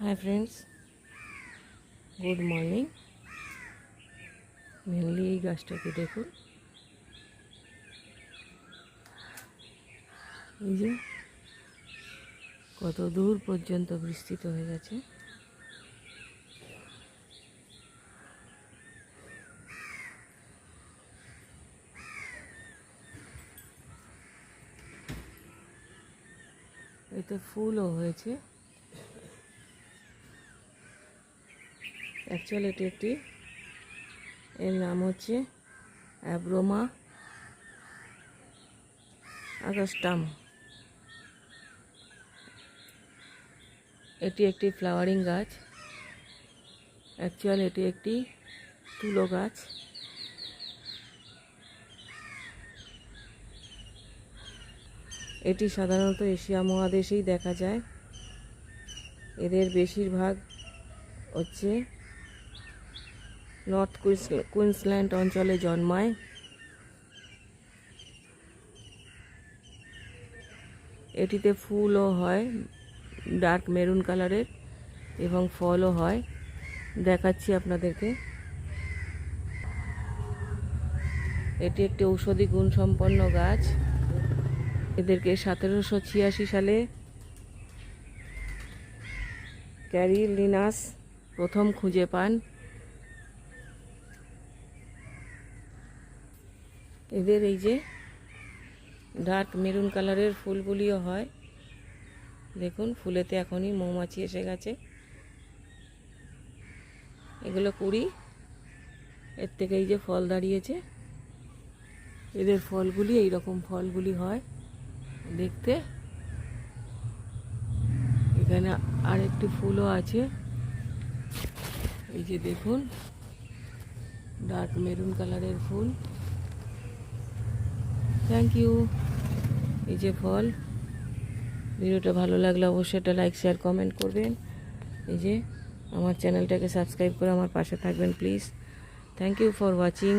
Hi friends, good morning. Mainly এই গাছটাকে দেখুন, এই যে কত দূর পর্যন্ত বিস্তৃত হয়ে গেছে। এতে ফুলও হয়েছে। অ্যাকচুয়ালি এটি একটি, এর নাম হচ্ছে অ্যাব্রোমা অগাস্টাম। এটি একটি ফ্লাওয়ারিং গাছ। অ্যাকচুয়ালি এটি একটি তুলো গাছ। এটি সাধারণত এশিয়া মহাদেশেই দেখা যায়। এদের বেশিরভাগ হচ্ছে নর্থ কুইন্সল্যান্ড অঞ্চলে জন্মায়। এটিতে ফুলও হয় ডার্ক মেরুন কালারের এবং ফলও হয়। দেখাচ্ছি আপনাদেরকে। এটি একটি ঔষধি গুণসম্পন্ন গাছ। এদেরকে 1786 সালে ক্যারি লিনাস প্রথম খুঁজে পান। এদের এই যে ডার্ক মেরুন কালারের ফুলগুলিও হয়। দেখুন, ফুলেতে এখনই মৌমাছি এসে গেছে। এগুলো কুড়ি, এর থেকে এই যে ফল দাঁড়িয়েছে। এদের ফলগুলি এইরকম ফলগুলি হয় দেখতে। এখানে আরেকটি ফুলও আছে, এই যে দেখুন, ডার্ক মেরুন কালারের ফুল। Thank you. এই যে ফল। ভিডিওটা ভালো লাগলে অবশ্যই একটা লাইক, শেয়ার, কমেন্ট করবেন। এই যে আমার চ্যানেলটাকে সাবস্ক্রাইব করে আমার পাশে থাকবেন please. Thank you for watching.